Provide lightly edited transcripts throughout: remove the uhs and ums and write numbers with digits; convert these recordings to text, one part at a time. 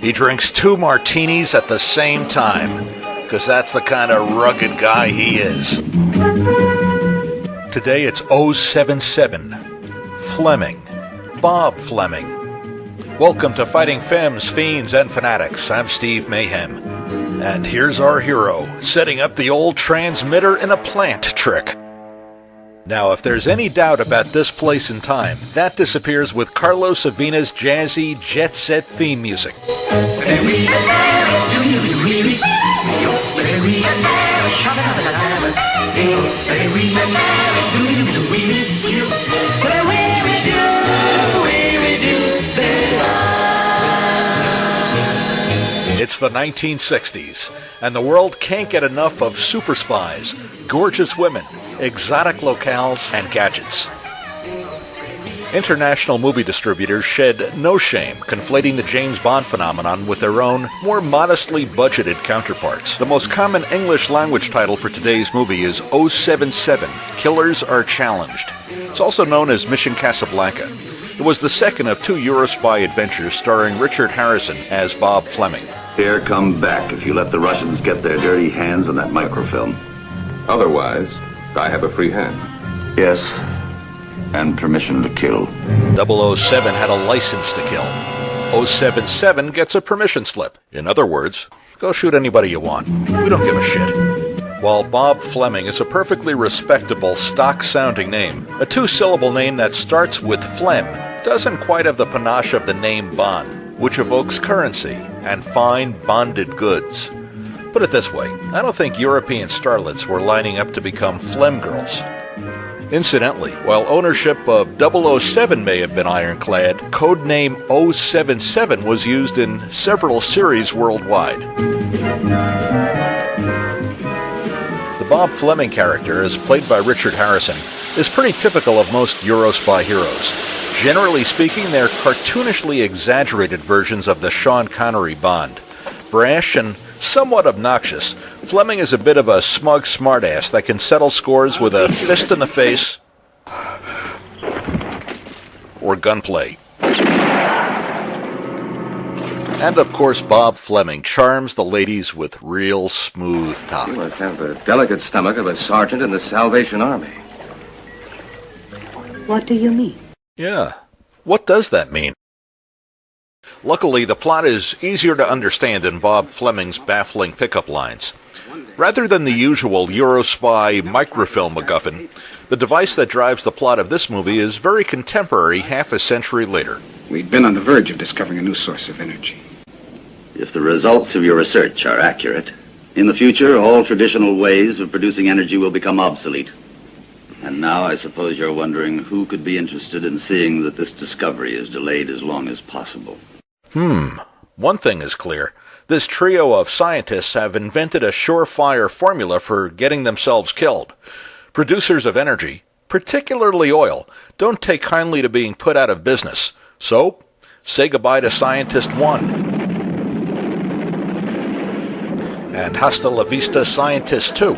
He drinks 2 martinis at the same time, because that's the kind of rugged guy he is. Today it's 077. Fleming. Bob Fleming. Welcome to Fighting Femmes, Fiends, and Fanatics. I'm Steve Mayhem. And here's our hero, setting up the old transmitter in a plant trick. Now, if there's any doubt about this place and time, that disappears with Carlos Savina's jazzy, jet-set theme music. It's the 1960s, and the world can't get enough of super spies, gorgeous women, exotic locales, and gadgets. International movie distributors shed no shame conflating the James Bond phenomenon with their own, more modestly budgeted counterparts. The most common English language title for today's movie is 077, Killers Are Challenged. It's also known as Mission Casablanca. It was the second of 2 Eurospy adventures starring Richard Harrison as Bob Fleming. Here, come back if you let the Russians get their dirty hands on that microfilm. Otherwise, I have a free hand. Yes, and permission to kill. 007 had a license to kill. 077 gets a permission slip. In other words, go shoot anybody you want. We don't give a shit. While Bob Fleming is a perfectly respectable, stock-sounding name, a 2-syllable name that starts with phlegm doesn't quite have the panache of the name Bond, which evokes currency and fine bonded goods. Put it this way, I don't think European starlets were lining up to become phlegm girls. Incidentally, while ownership of 007 may have been ironclad, codename 077 was used in several series worldwide. The Bob Fleming character, as played by Richard Harrison, is pretty typical of most Eurospy heroes. Generally speaking, they're cartoonishly exaggerated versions of the Sean Connery Bond. Brash and somewhat obnoxious, Fleming is a bit of a smug smartass that can settle scores with a fist in the face or gunplay. And of course, Bob Fleming charms the ladies with real smooth talk. You must have the delicate stomach of a sergeant in the Salvation Army. What do you mean? Yeah, what does that mean? Luckily, the plot is easier to understand than Bob Fleming's baffling pickup lines. Rather than the usual Eurospy microfilm MacGuffin, the device that drives the plot of this movie is very contemporary half a century later. We'd been on the verge of discovering a new source of energy. If the results of your research are accurate, in the future, all traditional ways of producing energy will become obsolete. And now I suppose you're wondering who could be interested in seeing that this discovery is delayed as long as possible. One thing is clear. This trio of scientists have invented a surefire formula for getting themselves killed. Producers of energy, particularly oil, don't take kindly to being put out of business. So, say goodbye to Scientist 1. And hasta la vista, Scientist 2.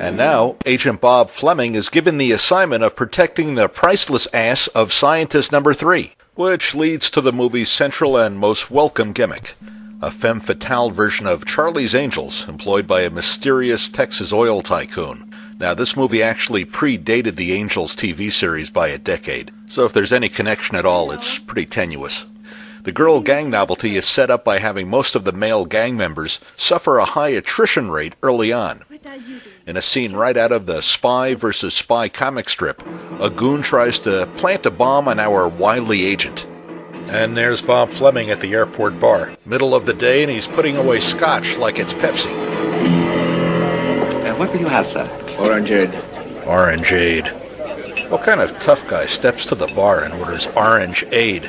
And now, Agent Bob Fleming is given the assignment of protecting the priceless ass of Scientist Number 3, which leads to the movie's central and most welcome gimmick, a femme fatale version of Charlie's Angels, employed by a mysterious Texas oil tycoon. Now, this movie actually predated the Angels TV series by a decade, so if there's any connection at all, it's pretty tenuous. The girl gang novelty is set up by having most of the male gang members suffer a high attrition rate early on. In a scene right out of the Spy vs. Spy comic strip, a goon tries to plant a bomb on our wily agent. And there's Bob Fleming at the airport bar. Middle of the day, and he's putting away scotch like it's Pepsi. What will you have, sir? Orangeade. Orangeade. What kind of tough guy steps to the bar and orders Orangeade?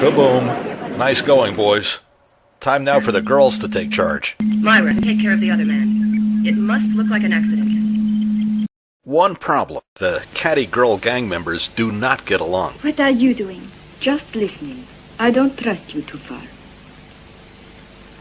Kaboom. Nice going, boys. Time now for the girls to take charge. Myra, take care of the other man. It must look like an accident. One problem. The catty girl gang members do not get along. What are you doing? Just listening. I don't trust you too far.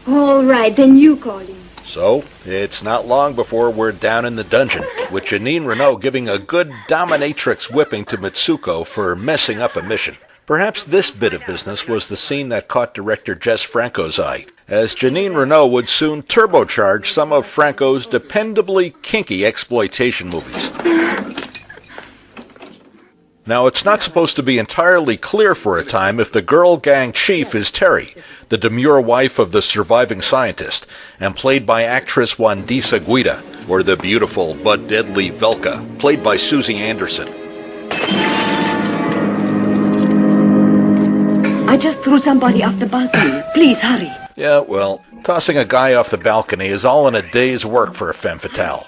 All right, then you call him. So, it's not long before we're down in the dungeon, with Janine Renault giving a good dominatrix whipping to Mitsuko for messing up a mission. Perhaps this bit of business was the scene that caught director Jess Franco's eye, as Janine Renault would soon turbocharge some of Franco's dependably kinky exploitation movies. Now, it's not supposed to be entirely clear for a time if the girl gang chief is Terry, the demure wife of the surviving scientist, and played by actress Wandisa Guida, or the beautiful but deadly Velka, played by Susie Anderson. I just threw somebody off the balcony. Please, hurry. Yeah, well, tossing a guy off the balcony is all in a day's work for a femme fatale.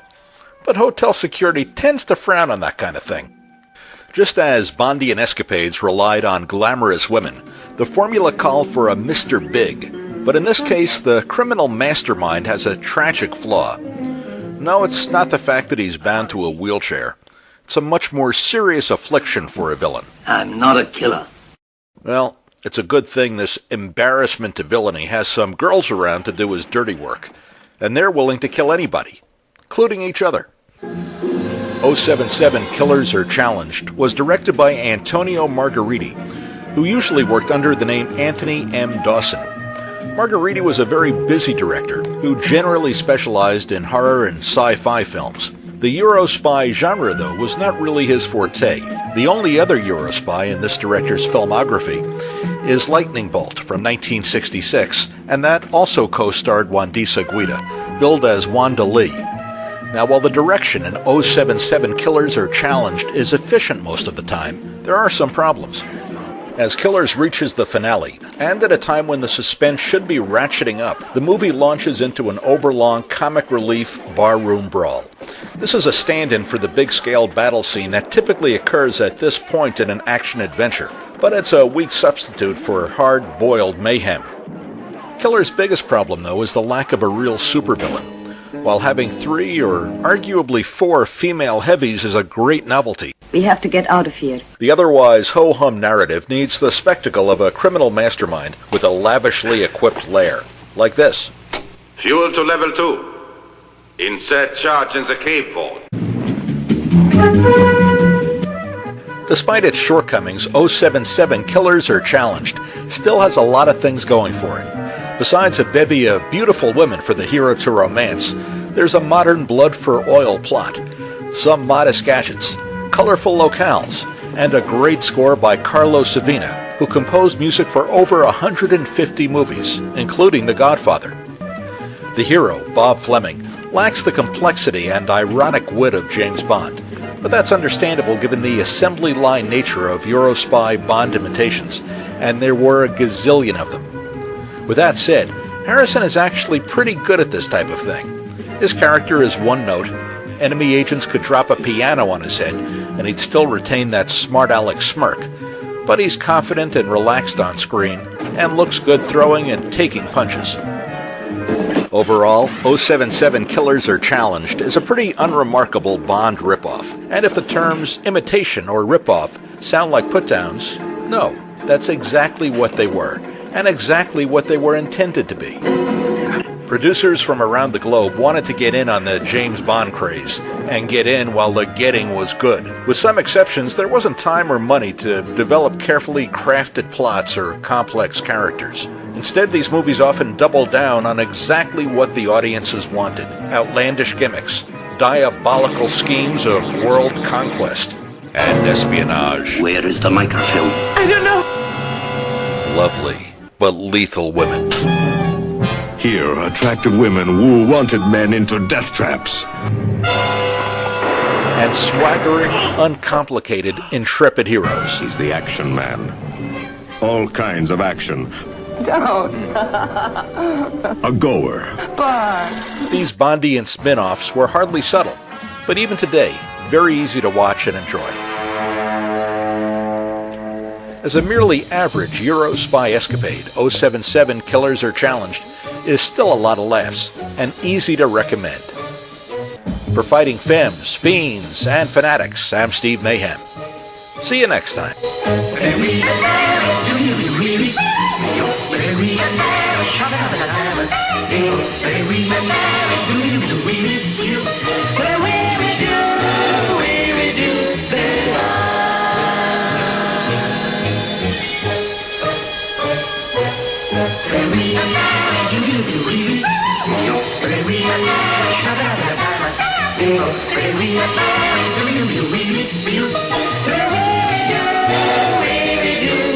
But hotel security tends to frown on that kind of thing. Just as Bondian escapades relied on glamorous women, the formula called for a Mr. Big. But in this case, the criminal mastermind has a tragic flaw. No, it's not the fact that he's bound to a wheelchair. It's a much more serious affliction for a villain. I'm not a killer. Well, it's a good thing this embarrassment to villainy has some girls around to do his dirty work. And they're willing to kill anybody, including each other. 077 Killers Are Challenged was directed by Antonio Margheriti, who usually worked under the name Anthony M. Dawson. Margheriti was a very busy director who generally specialized in horror and sci-fi films. The Eurospy genre, though, was not really his forte. The only other Eurospy in this director's filmography is Lightning Bolt from 1966, and that also co-starred Wandisa Guida, billed as Wanda Lee. Now, while the direction in 077 Killers Are Challenged is efficient most of the time, there are some problems. As Killers reaches the finale, and at a time when the suspense should be ratcheting up, the movie launches into an overlong comic relief barroom brawl. This is a stand-in for the big-scale battle scene that typically occurs at this point in an action-adventure, but it's a weak substitute for hard-boiled mayhem. Killer's biggest problem, though, is the lack of a real supervillain. While having 3 or arguably 4 female heavies is a great novelty, We have to get out of here. the otherwise ho-hum narrative needs the spectacle of a criminal mastermind with a lavishly equipped lair, like this. Fuel to level 2. Insert charge in the cave vault. Despite its shortcomings, 077 Killers Are Challenged still has a lot of things going for it. Besides a bevy of beautiful women for the hero to romance, there's a modern blood for oil plot, some modest gadgets, colorful locales, and a great score by Carlo Savina, who composed music for over 150 movies, including The Godfather. The hero, Bob Fleming, lacks the complexity and ironic wit of James Bond, but that's understandable given the assembly line nature of Eurospy Bond imitations, and there were a gazillion of them. With that said, Harrison is actually pretty good at this type of thing. His character is one note. Enemy agents could drop a piano on his head, and he'd still retain that smart aleck smirk. But he's confident and relaxed on screen, and looks good throwing and taking punches. Overall, 077 Killers Are Challenged is a pretty unremarkable Bond ripoff. And if the terms imitation or ripoff sound like put-downs, no, that's exactly what they were, and exactly what they were intended to be. Producers from around the globe wanted to get in on the James Bond craze, and get in while the getting was good. With some exceptions, there wasn't time or money to develop carefully crafted plots or complex characters. Instead, these movies often doubled down on exactly what the audiences wanted: outlandish gimmicks, diabolical schemes of world conquest, and espionage. Where is the microfilm? Lovely, but lethal women. Here, attractive women woo wanted men into death traps. And swaggering, uncomplicated, intrepid heroes. He's the action man. All kinds of action. Don't. A goer. These Bondian spin-offs were hardly subtle, but even today, very easy to watch and enjoy. as a merely average Eurospy escapade, 077 Killers Are Challenged is still a lot of laughs and easy to recommend. For fighting femmes, fiends, and fanatics, I'm Steve Mayhem. See you next time. Baby,